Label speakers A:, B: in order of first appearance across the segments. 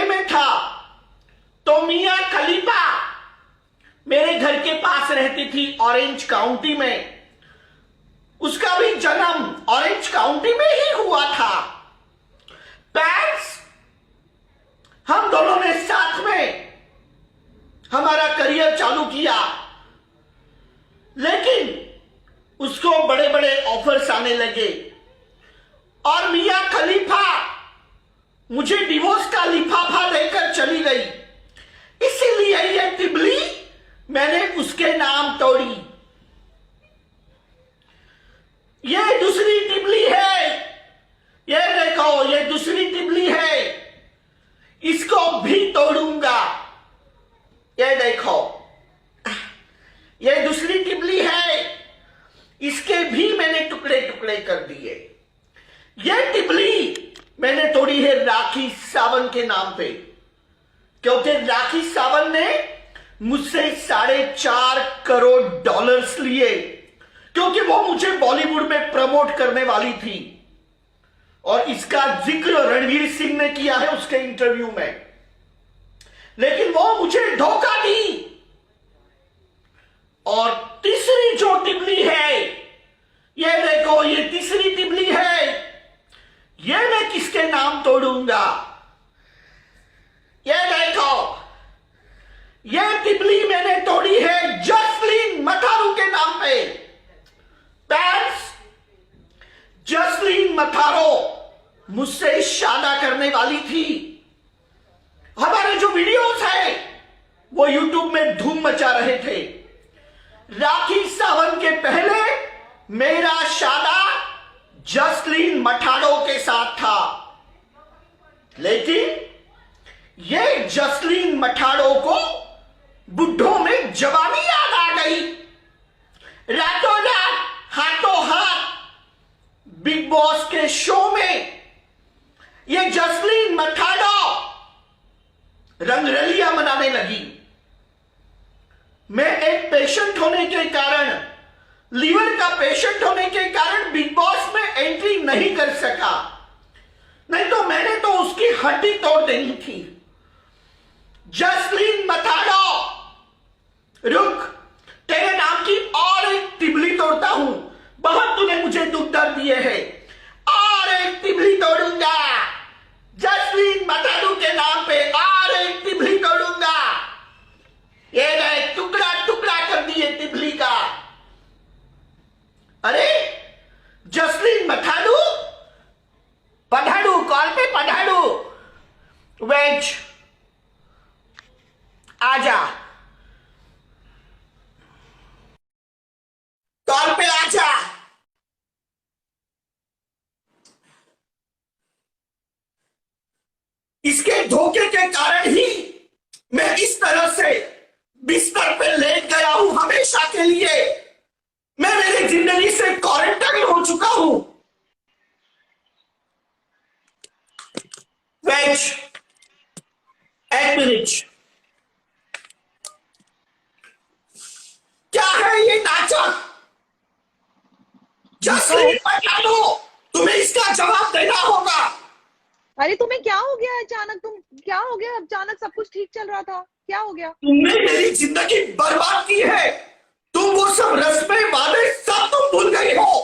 A: Dubai में था तो मियां खलीफा मेरे घर के पास रहती थी ऑरेंज काउंटी में। उसका भी जन्म ऑरेंज काउंटी में ही हुआ था। पैट्स, हम दोनों ने साथ में हमारा करियर चालू किया, लेकिन उसको बड़े बड़े ऑफर्स आने लगे और मियां खलीफा मुझे डिवोर्स का लिफाफा देकर चली गई। इसीलिए ये टिबली मैंने उसके नाम तोड़ी। ये दूसरी टिबली है, ये देखो, ये दूसरी टिबली है, इसको भी तोड़ूंगा। ये देखो, ये दूसरी टिबली है, इसके भी मैंने टुकड़े टुकड़े कर दिए। ये टिबली मैंने तोड़ी है राखी सावंत के नाम पे, क्योंकि राखी सावंत ने मुझसे $4.5 करोड़ लिए, क्योंकि वो मुझे बॉलीवुड में प्रमोट करने वाली थी। और इसका जिक्र रणवीर सिंह ने किया है उसके इंटरव्यू में, लेकिन वो मुझे धोखा दी। और तीसरी जो टिबली है, ये देखो, ये तीसरी टिबली है, ये मैं किसके नाम तोड़ूंगा? ये देखो, ये टिबली मैंने तोड़ी है जसलीन मथारू के नाम पे। पैट्स, जसलीन मथारो मुझसे शादी करने वाली थी। हमारे जो वीडियोस हैं वो यूट्यूब में धूम मचा रहे थे। राखी सावंत के पहले मेरा शादी जसलीन मठाड़ो के साथ था, लेकिन ये जसलीन मठाड़ो को बुढ़ों में जवानी याद आ गई। रातों रात, हाथों हाथ बिग बॉस के शो में ये जसलीन मठाड़ो रंगरलिया मनाने लगी। मैं एक पेशेंट होने के कारण, लीवर का पेशेंट होने के कारण बिग बॉस में एंट्री नहीं कर सका, नहीं तो मैंने तो उसकी हड्डी तोड़ देनी थी। जसलीन मथाड़ो, रुक, तेरे नाम की और एक टिबली तोड़ता हूं। बहुत तूने मुझे दुख दर्द दिए हैं, और एक टिबली तोड़ूंगा। जसलीन मथाड़ो के नाम पे और एक टिबली तोड़ूंगा। ये गए, टुकड़ा टुकड़ा कर दिए टिबली का। अरे जसलीन मथाड़ू, पढ़ाड़ू, कॉल पे पढ़ाड़ू, वेज आजा, कॉल पे आजा। इसके धोखे के कारण ही मैं इस तरह से बिस्तर पे लेट गया हूं हमेशा के लिए। मैं मेरी जिंदगी से क्वारंटाइन हो चुका हूं। वेज, एक मिनट, क्या है ये नाटक? जसलीन मठाड़ो, तुम्हें इसका जवाब देना होगा।
B: अरे तुम्हें क्या हो गया अचानक? तुम क्या हो गया अचानक? सब कुछ ठीक चल रहा था, क्या हो गया?
A: तुमने मेरी जिंदगी बर्बाद की है। तुम वो सब रस्में वादे सब तुम भूल गई हो।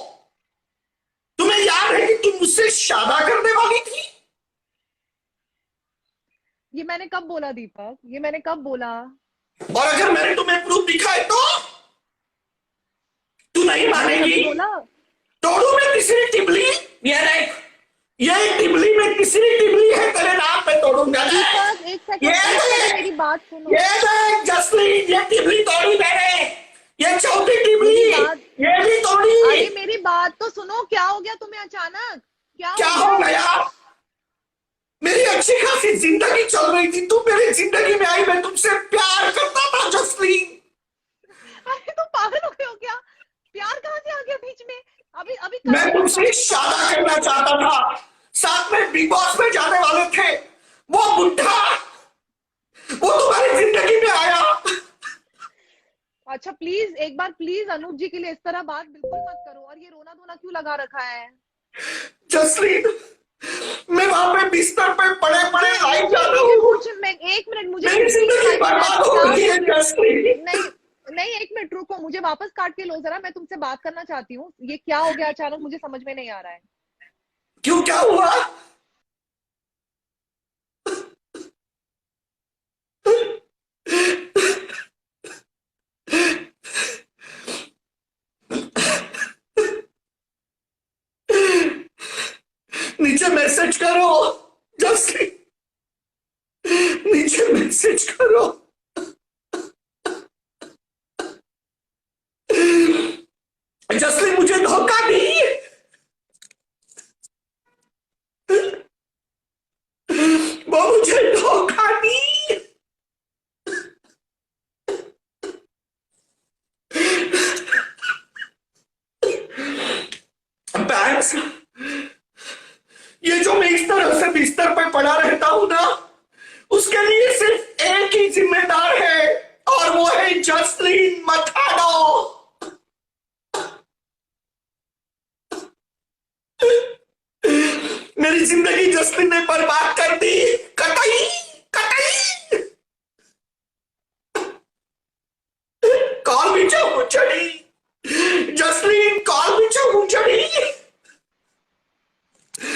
A: तुम्हें याद है कि तुम मुझसे शादी करने वाली थी?
B: ये मैंने कब बोला दीपक? ये मैंने कब बोला?
A: और अगर मैंने तुम्हें प्रूफ दिखाए तो तू नहीं मानेगी। तोड़ू में तीसरी टिबली, ये देख, ये टिबली में तीसरी टिबली है, तेरे नाम पे तोड़ूंगा।
B: दीपक एक सेकंड, मेरी बात सुनो।
A: ये देख जसलीन, ये टिबली तोड़ी मैंने, ये चौथी टिबली, ये भी तोड़ी।
B: अरे मेरी बात तो सुनो, क्या हो गया तुम्हें अचानक?
A: क्या हो गया? मेरी अच्छी खासी जिंदगी चल रही थी, तुम मेरी जिंदगी में आई, मैं तुमसे प्यार करता था जसलीन।
B: अरे तुम पागल हो गए हो क्या? प्यार कहाँ से आ गया बीच में? अभी
A: मैं तुमसे शादी करना चाहता था, साथ में बिग बॉस में जाने वाले थे। वो बुढ़ा, वो तुम्हारी जिंदगी में आया।
B: अच्छा प्लीज, एक बार प्लीज अनुज जी के लिए इस तरह बात बिल्कुल मत करो। और ये रोना धोना क्यों लगा रखा है?
A: जसलीन, मैं वहां पे बिस्तर पे पड़े पड़े लाइव जाता हूँ,
B: वापस काट के लो जरा, मैं तुमसे बात करना चाहती हूँ। ये क्या हो गया अचानक, मुझे समझ में नहीं आ रहा है।
A: क्यों, क्या हुआ? नीचे मैसेज करो जस्ली, नीचे मैसेज करो। जस्ली मुझे धोखा दी, वो मुझे धोखा दी। बैंक्स, ये जो मैं इस तरह से बिस्तर पे पड़ा रहता हूं ना, उसके लिए सिर्फ एक ही जिम्मेदार है, और वो है जस्लीन मथाडो। मेरी जिंदगी जस्लीन ने बर्बाद कर दी। कतई कतई कॉल भी चाहूं चढ़ी, जस्लीन कॉल भी चाहूं चढ़ी।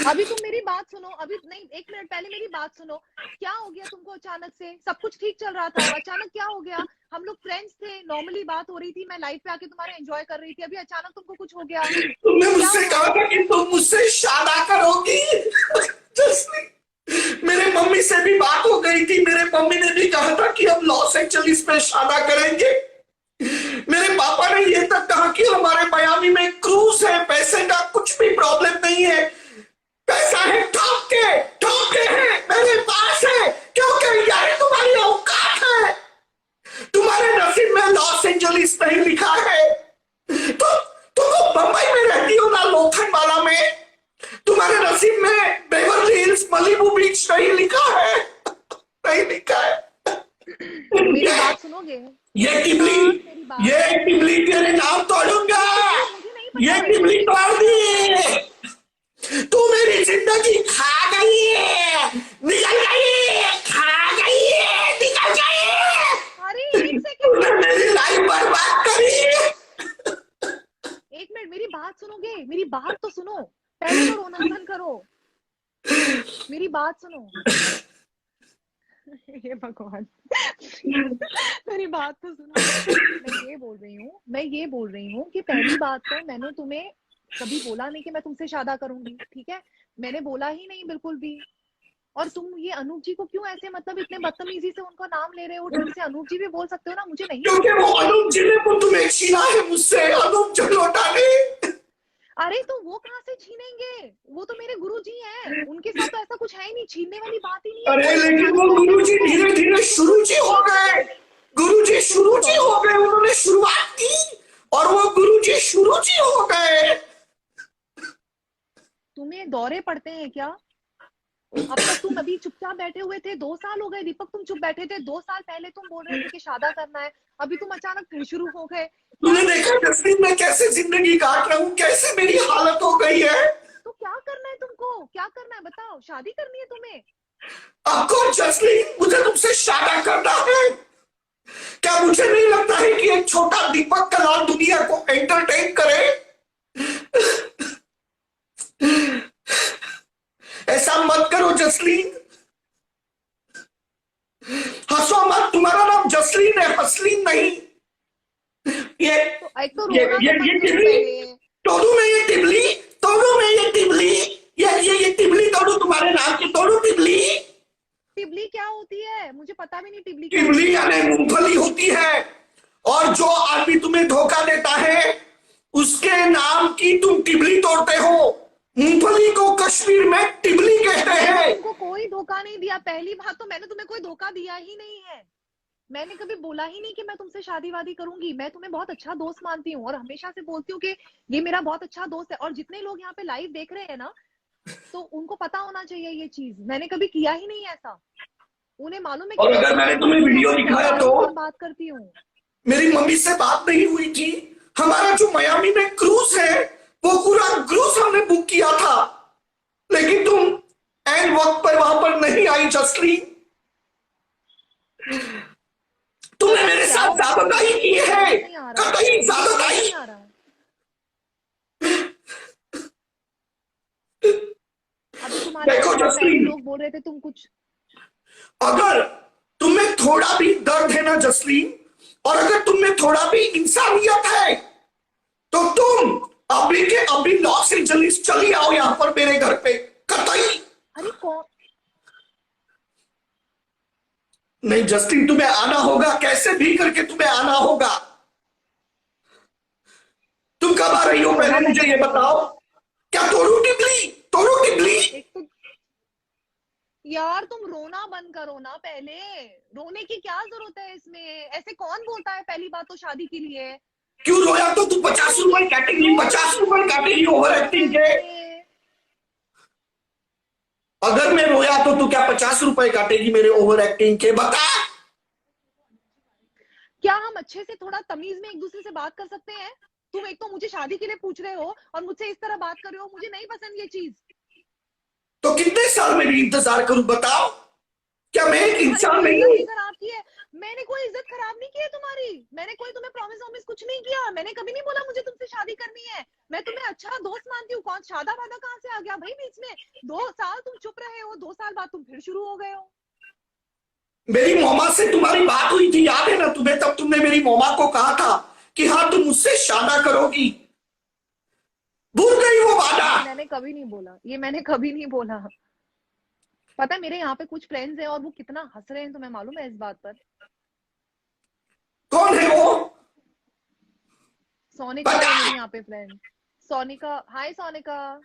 B: अभी तुम मेरी बात सुनो, अभी नहीं, 1 मिनट पहले मेरी बात सुनो। क्या हो गया तुमको अचानक से? सब कुछ ठीक चल रहा था, अचानक क्या हो गया? हम लोग फ्रेंड्स थे, नॉर्मली बात हो रही थी, मैं लाइव पे आके तुम्हारे एंजॉय कर रही थी, अभी अचानक तुमको कुछ हो गया।
A: तुमने मुझसे कहा था कि तुम मुझसे शादी करोगी। जस्लीन, मेरे मम्मी से भी बात हो गई थी, मेरे मम्मी ने भी कहा था कि हम लॉस एंजलिस में शादी करेंगे। मेरे पापा ने ये तक कहा कि हमारे मियामी में क्रूज है, पैसे का कुछ भी प्रॉब्लम नहीं है। पैसा है, ठोक के है, मेरे पास है, क्योंकि यार तुम्हारी औकात है। तुम्हारे नसीब में लॉस एंजलिस नहीं लिखा है, तो तुम बंबई में रहती हो ना, लोथनवाला में। तुम्हारे नसीब में बेवर्ली हिल्स मलिबू बीच नहीं लिखा है, नहीं लिखा है।
B: मेरी बात सुनोगे?
A: ये टिबली तेरे नाम तोड़ूंगा, ये टिबली तोड़ दी। तू मेरी जिंदगी खा गई है, निकल गई, खा गई है, निकल गई।
B: अरे एक सेकंड,
A: तूने मेरी लाइफ बर्बाद करी।
B: 1 मिनट मेरी बात सुनोगे? मेरी बात तो सुनो, पहले तो रोना बंद करो, मेरी बात सुनो। ये भगवान, मेरी बात तो सुनो। मैं ये बोल रही हूँ कि पहली बात तो मैंने तुम्हें कभी बोला नहीं कि मैं तुमसे शादी करूंगी, ठीक है? मैंने बोला ही नहीं बिल्कुल भी। और तुम ये अनूप जी को क्यों ऐसे, मतलब इतने बदतमीजी से उनका नाम ले रहे हो? ठीक से अनूप जी भी बोल सकते हो ना, मुझे नहीं।
A: क्योंकि वो अनूप जी ने वो तुम्हें छीना है मुझसे, अनूप जलोटा ने।
B: अरे तो वो कहाँ से छीनेंगे? वो तो मेरे गुरुजी हैं, उनके साथ तो ऐसा कुछ है ही नहीं, छीनने वाली बात ही नहीं है।
A: अरे लेकिन वो गुरुजी धीरे धीरे शुरूजी हो गए, गुरुजी शुरूजी हो गए, उन्होंने शुरुआत की और वो गुरुजी शुरूजी हो गए।
B: तुम्हें दौरे पड़ते हैं क्या? अब तक तुम अभी चुपचाप बैठे हुए थे, 2 साल हो गए दीपक तुम चुप बैठे थे। 2 साल पहले तुम बोल रहे थे कि शादी करना है, अभी तुम अचानक फिर शुरू हो गए।
A: तूने देखा जस्लीन मैं कैसे जिंदगी काट रहा हूँ, कैसे मेरी हालत हो गई है।
B: तो क्या करना है तुमको, क्या करना है बताओ? शादी करनी है तुम्हें?
A: आपको जस्लीन, मुझे तुमसे शादी करना है। क्या मुझे नहीं लगता है कि एक छोटा दीपक कलाल दुनिया को एंटरटेन करे? ऐसा मत करो जस्लीन, हंसो मत। तुम्हारा नाम जस्लीन है, हसलीन नहीं। ये
B: तो एक तो
A: ये
B: रोना
A: ये
B: तो
A: ये
B: बंद करो
A: टिबली
B: पहले।
A: तोड़ू मैं, ये टिबली तोड़ू मैं, ये टिबली, ये टिबली तोड़ू, तुम्हारे नाम की तोड़ू टिबली।
B: टिबली क्या होती है? मुझे पता भी नहीं टिबली क्या
A: टिबली
B: होती है।
A: यानी मूंगफली होती है, और जो आदमी तुम्हें धोखा देता है उसके नाम की तुम टिबली तोड़ते हो। मूंगफली को कश्मीर में टिबली कहते हैं।
B: तुमको कोई धोखा नहीं दिया, पहली बात तो मैंने तुम्हें कोई धोखा दिया ही नहीं है। मैंने कभी बोला ही नहीं कि मैं तुमसे शादी वादी करूंगी। मैं तुम्हें बहुत अच्छा दोस्त मानती हूँ और हमेशा से बोलती हूँ कि ये मेरा बहुत अच्छा दोस्त है। और जितने लोग यहाँ पे लाइव देख रहे हैं ना, तो उनको पता होना चाहिए ये चीज, मैंने कभी किया ही नहीं ऐसा। उन्हें मालूम है कि
A: और अगर मैंने तुम्हें वीडियो दिखाया तो
B: बात करती हूँ।
A: मेरी मम्मी से बात नहीं हुई थी। हमारा जो मियामी में क्रूज है, वो पूरा क्रूज हमने बुक किया था, लेकिन तुम एन वक्त पर वहां पर नहीं आई जस्लीन। तुमने मेरे साथ ज्यादती की है,
B: नहीं आ रहा,
A: कतई
B: समझ
A: ज्यादती।
B: नहीं आ रहा। अभी तुम्हारे
A: देखो
B: पहले
A: जसलीन,
B: लोग बोल रहे थे तुम कुछ।
A: अगर तुम्हें थोड़ा भी दर्द है ना जसलीन, और अगर तुम्हें थोड़ा भी इंसानियत है, तो तुम अभी के अभी लॉस एंजलिस चली आओ यहां पर मेरे घर पे। कतई
B: अरे कौन?
A: नहीं जस्टिन, तुम्हें आना होगा, कैसे भी करके तुम्हें आना होगा। तुम कब आ रही हो पहले मुझे ये बताओ। क्या तोड़ू टिबली, तोड़ू टिबली?
B: एक तो यार तुम रोना बंद करो ना पहले। रोने की क्या जरूरत है इसमें? ऐसे कौन बोलता है पहली बात तो शादी के लिए?
A: क्यों रोया? तो तू 50 रुपए काटेगी, 50 रुपए काटेगी ओवर एक्टिंग के। अगर मैं रोया तो तू क्या 50 रुपए काटेगी मेरे ओवर एक्टिंग के? बता।
B: क्या हम अच्छे से थोड़ा तमीज में एक दूसरे से बात कर सकते हैं? तुम एक तो मुझे शादी के लिए पूछ रहे हो और मुझसे इस तरह बात कर रहे हो, मुझे नहीं पसंद ये चीज।
A: तो कितने साल में भी इंतजार करूं बताओ? क्या मैं एक इंसान नहीं हूं?
B: खराब की है? मैंने कोई इज्जत खराब नहीं की है तुम्हारी। मैंने कोई तुम्हें प्रॉमिस वॉमिस कुछ नहीं किया। मैंने कभी नहीं बोला मुझे तुमसे शादी करनी है। मैं तुम्हें अच्छा दोस्त मानती हूँ। कौन शादा वादा कहाँ से आ गया भाई बीच में? 2 साल तुम चुप रहे हो, 2 साल बाद तुम फिर शुरू हो गए हो।
A: मेरी मोमा से तुम्हारी बात हुई थी, याद है ना तुम्हें? तब तुमने मेरी मोमा को कहा था कि हाँ तुम मुझसे शादा करोगी। भूल गई वो वादा?
B: मैंने कभी नहीं बोला ये, मैंने कभी नहीं बोला। पता है मेरे यहाँ पे कुछ फ्रेंड्स हैं और वो कितना हंस रहे हैं, तुम्हें मालूम है इस बात पर?
A: कौन है वो?
B: सोनिका है मेरी यहाँ पे फ्रेंड। सोनिका, हाय सोनिका।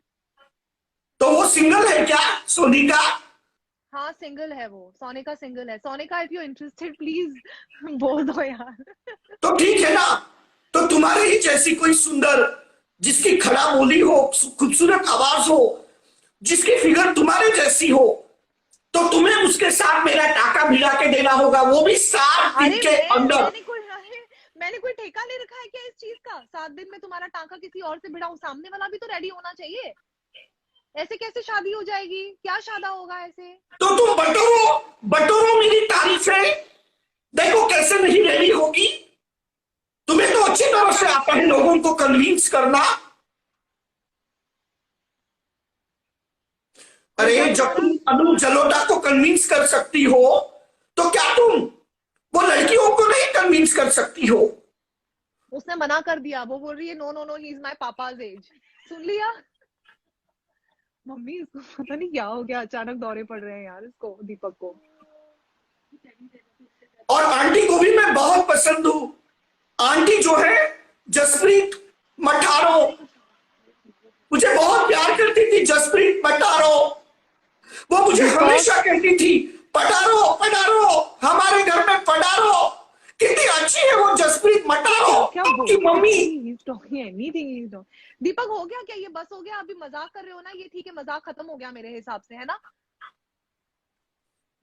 A: तो वो सिंगल है क्या सोनिका?
B: हाँ सिंगल है वो, सोनिका सिंगल है। Sonika if you interested please बोल दो यार।
A: तो ठीक है ना। तो तुम्हारे ही जैसी कोई सुंदर, जिसकी खड़ा बोली हो, खूबसूरत आवाज हो, जिसकी फिगर तुम्हारे जैसी हो, तो तुम्हें उसके साथ मेरा टाका भिड़ा के देना होगा, वो भी 7 दिन के अंदर।
B: मैंने कोई ठेका ले रखा है क्या इस चीज का? 7 दिन में तुम्हारा टाका किसी और से भिड़ाऊं? सामने वाला भी तो रेडी होना चाहिए। ऐसे कैसे शादी हो जाएगी? क्या शादा होगा ऐसे?
A: तो तुम बटोरो, बटोरो मेरी तारीफें। देखो कैसे नहीं रेडी होगी। तुम्हें तो अच्छी तरह से आता है लोगों को कन्विंस करना। अरे जब तुम अनु जलोटा को कन्विंस कर सकती हो, तो क्या तुम वो लड़कियों को नहीं कन्विंस कर सकती हो?
B: उसने मना कर दिया। वो बोल रही है no no no, he is my papa's age. सुन लिया? मम्मी इसको पता नहीं क्या हो गया, अचानक दौरे पड़ रहे हैं यार इसको, दीपक को।
A: और आंटी को भी मैं बहुत पसंद हूं। आंटी जो है जसप्रीत मठारो, मुझे बहुत प्यार करती थी। जसप्रीत मठारो, वो मुझे हमेशा कहती थी पधारो पधारो, हमारे घर में पधारो। कितनी अच्छी है वो जसप्रीत मठारो की मम्मी।
B: दीपक हो गया क्या ये? बस हो गया? अभी मजाक कर रहे हो ना? ये ठीक है, मजाक खत्म हो गया मेरे हिसाब से, है ना?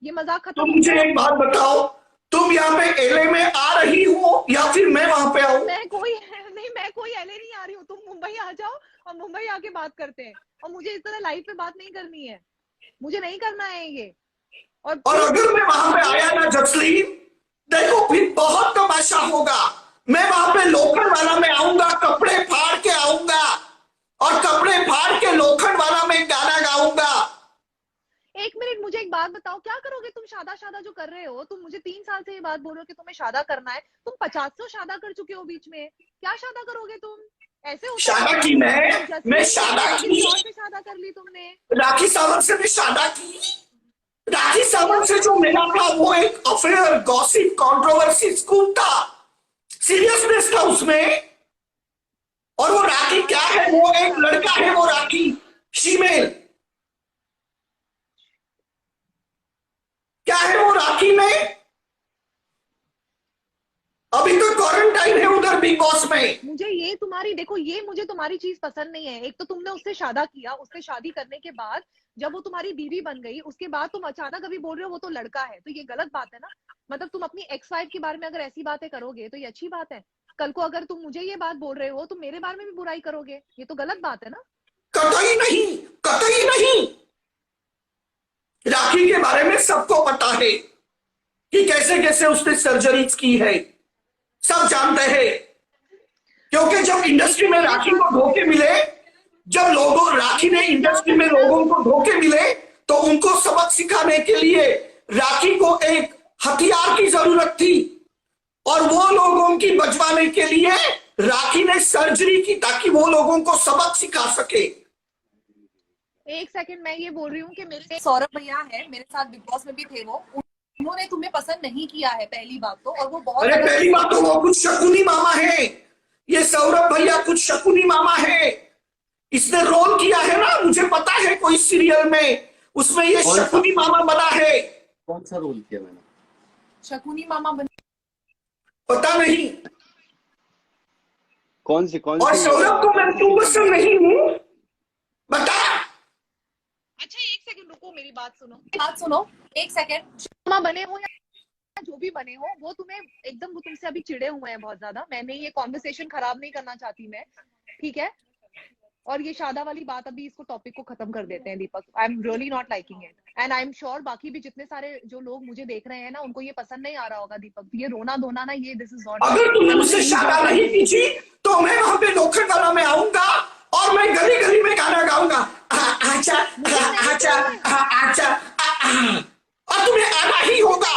B: ये मजाक खत्म
A: तो
B: हो
A: मुझे
B: गया।
A: एक बात बताओ, तुम यहाँ पे एलए में आ रही हो या फिर मैं वहां पे आऊं?
B: मैं कोई एलए नहीं आ रही हूँ। तुम मुंबई आ जाओ और मुंबई आके बात करते हैं। और मुझे इस तरह लाइव पे बात नहीं करनी है, मुझे नहीं करना है ये।
A: और अगर मैं वहां पे आया ना जसलीन, देखो फिर बहुत तमाशा होगा। मैं वहां पे लोखंड वाला में आऊंगा, कपड़े फाड़ के आऊंगा, और कपड़े फाड़ के लोखंड वाला में गाना गाऊंगा।
B: एक मिनट, मुझे एक बात बताओ, क्या करोगे तुम? शादा शादा जो कर रहे हो तुम, मुझे 3 साल से ये बात बोल रहे हो कि तुम्हें शादा करना है। तुम 50 शादा कर चुके हो बीच में, क्या शादा करोगे तुम? ऐसे होता
A: शादा
B: है?
A: की मैं शादा की।
B: और पे शादा कर ली तुमने।
A: राखी सावंत से भी शादा की। राखी सावंत से जो मिला था वो एक अफेयर, गॉसिप, कंट्रोवर्सी, स्कूप था, सीरियसनेस था उसमें। और वो राखी क्या है? वो एक लड़का है, वो राखी फीमेल। क्या है वो राखी में? अभी तो क्वारंटाइन है उधर बिग बॉस में।
B: मुझे ये तुम्हारी, देखो ये मुझे तुम्हारी चीज पसंद नहीं है। एक तो तुमने उससे शादा किया, उससे शादी करने के बाद जब वो तुम्हारी बीवी बन गई, उसके बाद तुम अचानक अभी बोल रहे हो वो तो लड़का है, तो ये गलत बात है ना। मतलब तुम अपनी एक्स वाइफ के बारे में अगर ऐसी बातें करोगे तो ये अच्छी बात है? कल को अगर तुम मुझे ये बात बोल रहे हो तो मेरे बारे में भी बुराई करोगे, ये तो गलत बात है ना।
A: कतई नहीं, कतई नहीं। राखी के बारे में सबको पता है कि कैसे कैसे उसने सर्जरीज की है, सब जानते हैं। क्योंकि जब इंडस्ट्री में राखी को धोखे मिले, जब लोगों राखी ने इंडस्ट्री में लोगों को धोखे मिले, तो उनको सबक सिखाने के लिए राखी को एक हथियार की जरूरत थी, और वो लोगों की बचवाने के लिए राखी ने सर्जरी की ताकि वो लोगों को सबक सिखा सके।
B: एक सेकंड, मैं ये बोल रही हूँ कि मेरे सौरभ भैया है, मेरे साथ बिग बॉस में भी थे वो, उन्होंने तुम्हें पसंद नहीं किया है पहली बात तो, और वो बहुत
A: अरे पहली बात तो वो कुछ शकुनी मामा है, ये सौरभ भैया कुछ शकुनी मामा है। इसने रोल किया है ना, मुझे पता है कोई सीरियल में, उसमें ये शकुनी मामा बना है।
C: कौन सा रोल किया मैंने?
B: शकुनी मामा
A: पता नहीं
C: कौन सी
A: और सौरभ को मैं क्यों पसंद नहीं हूँ बता।
B: अच्छा एक सेकंड रुको, मेरी बात सुनो एक सेकंड। मामा बने हो या जो भी बने हो, वो तुम्हें एकदम, वो तुमसे अभी चिढ़े हुए हैं बहुत ज्यादा। मैंने ये कॉन्वर्सेशन खराब नहीं करना चाहती मैं, ठीक है? और ये शादा वाली बात, अभी इसको टॉपिक को खत्म कर देते हैं Deepak. I am really not liking it, and I am sure बाकी भी जितने सारे जो लोग मुझे देख रहे हैं ना, उनको ये पसंद नहीं आ रहा होगा दीपक। ये रोना धोना ना, ये दिस इज नॉट।
A: अगर तुमने मुझसे शादा नहीं कीजिए तो मैं वहां पे लोखंड वाला में आऊंगा और मैं गली गली में गाना गाऊंगा, आचा आचा आचा, और तुम्हें आना ही होगा।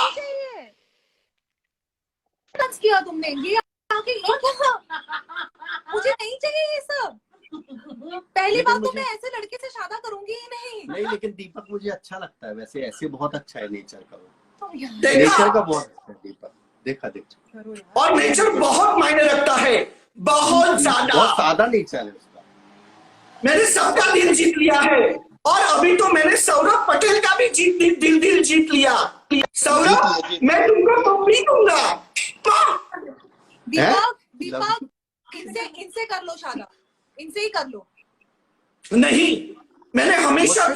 B: किया तुमने ये आके, ये क्या? मुझे नहीं चाहिए ये सब। पहली बात तो मैं ऐसे लड़के से शादा करूंगी ही नहीं।
C: लेकिन दीपक मुझे अच्छा लगता है वैसे, ऐसे बहुत अच्छा है नेचर का वो,
A: देखा?
C: नेचर का बहुत अच्छा है दीपक, देखा
A: और नेचर बहुत मायने रखता है, बहुत ज्यादा।
C: बहुत सादा नेचर है उसका।
A: मैंने सबका दिल जीत लिया है, और अभी तो मैंने सौरभ पटेल का भी दिल जीत लिया। सौरभ मैं तुमको तो पी दूंगा।
B: दीपक इनसे कर लो शादा, इनसे ही कर लो।
A: नहीं, मैंने हमेशा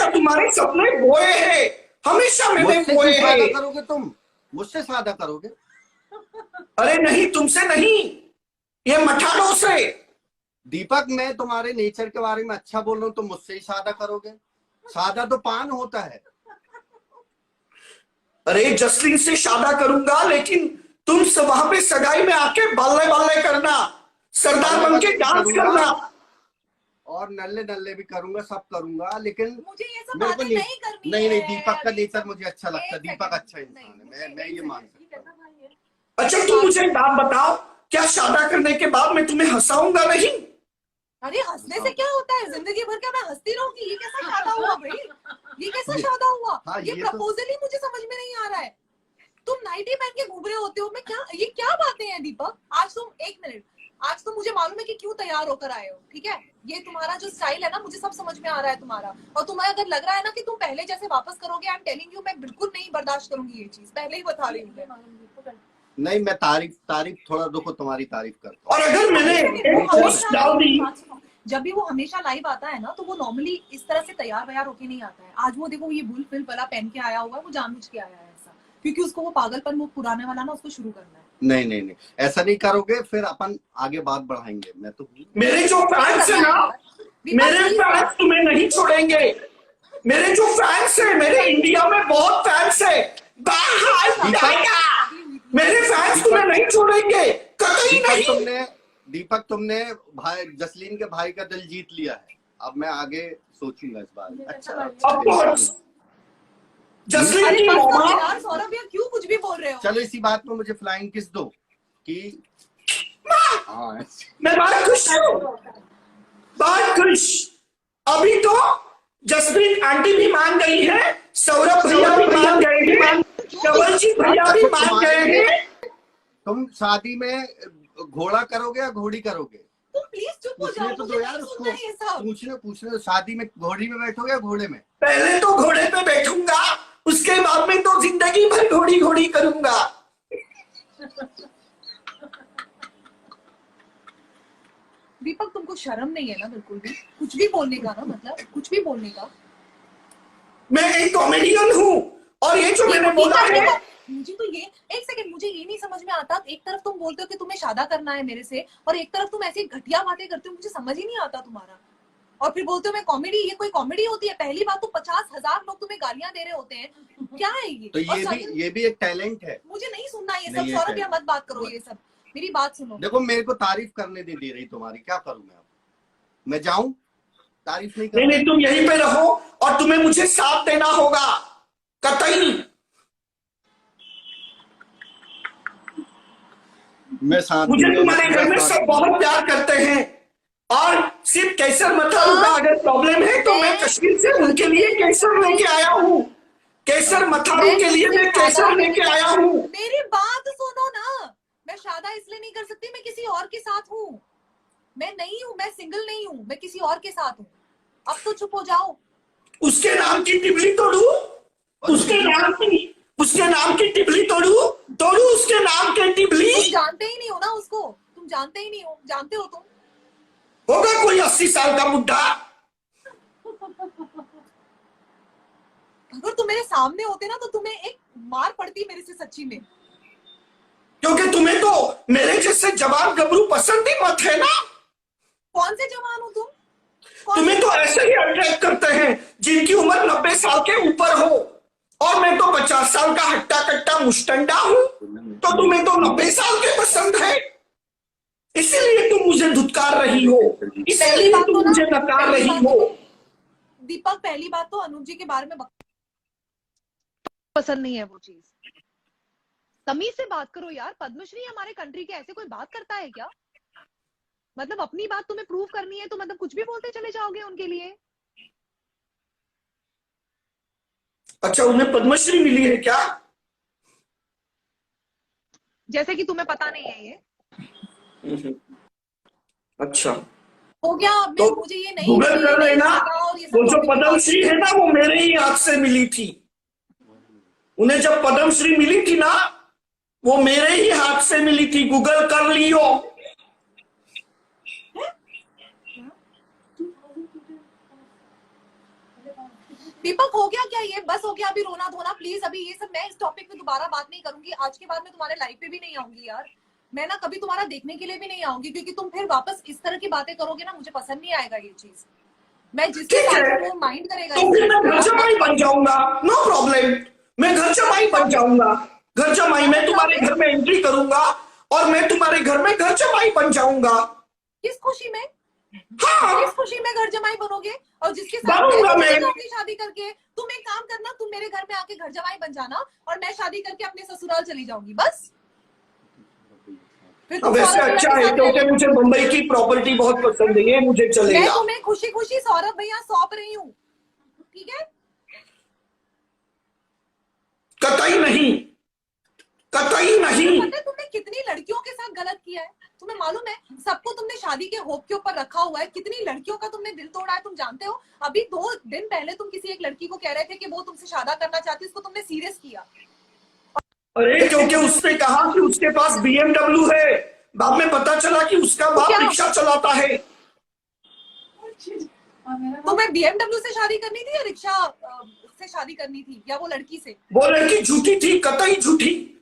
A: तुम्हारे सपने बोए हैं, हमेशा मैंने बोए हैं।
C: करोगे तुम मुझसे सादा करोगे?
A: अरे नहीं, तुमसे नहीं, ये मठानों से।
C: दीपक मैं तुम्हारे नेचर के बारे में अच्छा बोल रहा हूँ, तुम मुझसे ही सादा करोगे? सादा तो पान होता है।
A: अरे जसलीन से शादा करूंगा, लेकिन तुम वहां पे सगाई में आके बल्ले बल्ले करना, सरदार बन के डांस करना,
C: और नल्ले नल्ले भी करूंगा, सब करूंगा, लेकिन
B: मुझे ये सब
C: मेरे को
B: बातें नहीं करनी
C: नहीं
B: है।
C: दीपक का नेचर मुझे अच्छा लगता है, दीपक अच्छा इंसान है, मैं ये मान सकता हूँ।
A: अच्छा तुम मुझे एक बात बताओ, क्या शादा करने के बाद मैं तुम्हें हंसाऊंगा नहीं?
B: अरे हंसने से क्या होता है, जिंदगी भर क्या मैं हंसती रहूंगी? ये कैसा शादा हुआ भाई, ये कैसा शादा हुआ?
C: हाँ,
B: ये प्रपोजल ही मुझे समझ में नहीं आ रहा है। तुम नाइटी पहन के घूम रहे होते हो, मैं क्या, ये क्या बातें हैं दीपक? आज तुम एक मिनट, आज तो मुझे मालूम है कि क्यों तैयार होकर आए हो, ठीक है? ये तुम्हारा जो स्टाइल है ना, मुझे सब समझ में आ रहा है तुम्हारा। और तुम्हें अगर लग रहा है ना कि तुम पहले जैसे वापस करोगे, आई एम टेलिंग यू, मैं बिल्कुल नहीं बर्दाश्त करूंगी ये चीज, पहले ही बता रही हूँ।
C: नहीं, मैं तारीफ थोड़ा रुको, तुम्हारी तारीफ करता हूँ।
A: और अगर मैंने एक पोस्ट डाल दी,
B: जब भी वो हमेशा लाइव आता है ना, तो वो नॉर्मली इस तरह से तैयार वैयार होके नहीं आता है। आज वो देखो, ये बुल फिल वाला पहन के आया हुआ है, वो जानबूझ के आया है ऐसा, क्योंकि उसको वो पागलपन, वो पुराने वाला ना, उसको शुरू करना है।
C: नहीं, ऐसा नहीं करोगे, फिर अपन आगे बात बढ़ाएंगे। मैं तो
A: मेरे जो फैंस है ना, मेरे फैंस तुम्हें नहीं छोड़ेंगे। मेरे जो फैंस है, मेरे इंडिया में बहुत फैंस है, मेरे फैंस तुम्हें नहीं छोड़ेंगे कतई नहीं।
C: दीपक तुमने भाई जसलीन के भाई का दिल जीत लिया है, अब मैं आगे सोचूंगा इस बार। अच्छा
A: जसलीन की मम्मा,
B: यार सौरभ यार क्यों कुछ भी बोल रहे हो?
C: चलो इसी बात में मुझे फ्लाइंग किस दो कि
A: मैं बहुत खुश हूँ, बहुत खुश। अभी तो जसप्रीत आंटी भी मान गई है, सौरभ भैया भी मान गए हैं, कवलजीत भैया भी मान गए हैं।
C: तुम शादी में घोड़ा करोगे या घोड़ी करोगे?
B: तुम प्लीज चुप हो जाओ,
C: तो
B: मुझे
C: यार
B: नहीं
C: उसको
B: सुनना ये सब।
C: पूछने शादी में घोड़ी में बैठोगे या घोड़े में?
A: पहले तो घोड़े पे बैठूंगा, उसके बाद में तो जिंदगी भर घोड़ी घोड़ी करूंगा।
B: दीपक तुमको शर्म नहीं है ना बिल्कुल भी, कुछ भी बोलने का ना, मतलब कुछ भी बोलने का।
A: मैं एक कॉमेडियन हूँ, और ये जो मैंने बोला है,
B: मुझे तो ये, एक सेकंड, मुझे ये नहीं समझ में आता, एक तरफ तुम बोलते हो कि तुम्हें शादा करना है मेरे से, और एक तरफ तुम ऐसी घटिया बातें करते हो, मुझे समझ ही नहीं आता तुम्हारा। और फिर बोलते हो मैं कॉमेडी, ये कोई कॉमेडी होती है? पहली बात तो 50,000 लोग तुम्हें गालियां दे रहे होते हैं, क्या है ये?
C: तो
B: और
C: ये भी एक टैलेंट है।
B: मुझे नहीं सुनना ये सब,
C: नहीं,
B: सौरभ भैया मत बात करो ये सब, मेरी बात सुनो।
C: देखो मेरे को तारीफ करने नहीं दे रही तुम्हारी, क्या करूं मैं अब? मैं जाऊं? तारीफ नहीं
A: नहीं नहीं, तुम यहीं पे रहो और तुम्हें मुझे साथ देना होगा, कतई।
C: मैं साथ
A: मुझे तुम्हारे घर में सब बहुत प्यार करते हैं, और सिर्फ केसर मथारू का अगर प्रॉब्लम है तो मैं कश्मीर से उनके लिए केसर लेके आया हूँ। केसर मथारू के लिए मैं केसर लेके आया हूँ।
B: मेरी बात सुनो ना, मैं शादी इसलिए नहीं कर सकती, मैं किसी और के साथ हूँ। मैं नहीं हूँ, मैं सिंगल नहीं हूँ, मैं किसी और के साथ हूँ। अब तो चुप हो जाओ।
A: उसके नाम की टिबली तोड़ू, उसके नाम की टिबली तोड़ू उसके नाम की टिबली।
B: तुम जानते ही नहीं हो ना उसको, तुम जानते ही नहीं हो। जानते हो तुम?
A: होगा कोई 80 साल का बुढ़ा।
B: अगर तुम मेरे सामने होते ना तो तुम्हें एक मार पड़ती मेरे से, सच्ची में।
A: क्योंकि तुम्हें तो मेरे जैसे जवान गबरू पसंद ही मत है ना।
B: कौन से जवान हो तुम?
A: तुम्हें तो ऐसे ही अट्रैक्ट करते हैं जिनकी उम्र 90 साल के ऊपर हो, और मैं तो 50 साल का हट्टा कट्टा मुस्टंडा हूं, तो तुम्हें तो 90 साल के पसंद है। इसीलिए तुम मुझे धुतकार रही हो, इसलिए तुम मुझे नकार रही हो।
B: दीपक, पहली बात तो अनुज जी के बारे में पसंद नहीं है वो चीज। तमीज से बात करो यार। पद्मश्री हमारे कंट्री के, ऐसे कोई बात करता है क्या? मतलब अपनी बात तुम्हें प्रूव करनी है तो मतलब कुछ भी बोलते चले जाओगे उनके लिए।
A: अच्छा, उन्हें पद्मश्री मिली है क्या?
B: जैसे कि तुम्हें पता नहीं है ये।
A: अच्छा,
B: हो गया।
A: तो
B: मुझे ये नहीं
A: गूगल कर लेना। वो जो पद्मश्री है ना, वो मेरे ही हाथ से मिली थी। उन्हें जब पद्मश्री मिली थी ना, वो मेरे ही हाथ से मिली थी। गूगल कर लियो।
B: दीपक, हो गया क्या ये? बस हो गया अभी रोना धोना, प्लीज। अभी ये सब, मैं इस टॉपिक पे दोबारा बात नहीं करूंगी। आज के बाद मैं तुम्हारे लाइफ पे भी नहीं आऊंगी यार। मैं ना कभी तुम्हारा देखने के लिए भी नहीं आऊंगी, क्योंकि तुम फिर वापस इस तरह की बातें करोगे ना, मुझे पसंद नहीं आएगा ये चीज। मैं जिसके साथ वो माइंड करेगा।
A: तो फिर मैं घर जमाई बन जाऊंगा, नो प्रॉब्लम। मैं घर जमाई बन जाऊंगा। घर जमाई, मैं तुम्हारे घर में एंट्री करूंगा और मैं तुम्हारे घर में घर जमाई बन जाऊंगा।
B: किस खुशी में?
A: हाँ,
B: किस खुशी में घर जमाई बनोगे? और जिसके साथ शादी करके, तुम एक काम करना, तुम मेरे घर में आके घर जमाई बन जाना और मैं शादी करके अपने ससुराल चली जाऊंगी, बस।
A: वैसे अच्छा है, क्योंकि मुझे मुंबई की प्रॉपर्टी बहुत पसंद है, ये मुझे चलेगा।
B: मैं तुम्हें खुशी खुशी सौरभ भैया सौंप रही हूँ, ठीक है?
A: कतई नहीं, कतई नहीं।
B: पता है तुमने कितनी लड़कियों के साथ गलत किया है? तुम्हें मालूम है? सबको तुमने शादी के होप के ऊपर रखा हुआ है। कितनी लड़कियों का तुमने दिल तोड़ा है, तुम जानते हो? अभी 2 दिन पहले तुम किसी एक लड़की को कह रहे थे कि वो तुमसे शादी करना चाहती है, उसको तुमने सीरियस किया।
A: अरे क्योंकि उसने कहा कि उसके पास BMW है। बाद में पता चला कि उसका बाप रिक्शा चलाता है।
B: तुम्हें BMW से शादी करनी थी या रिक्शा से शादी करनी थी, या वो लड़की से?
A: वो लड़की झूठी थी, कतई झूठी।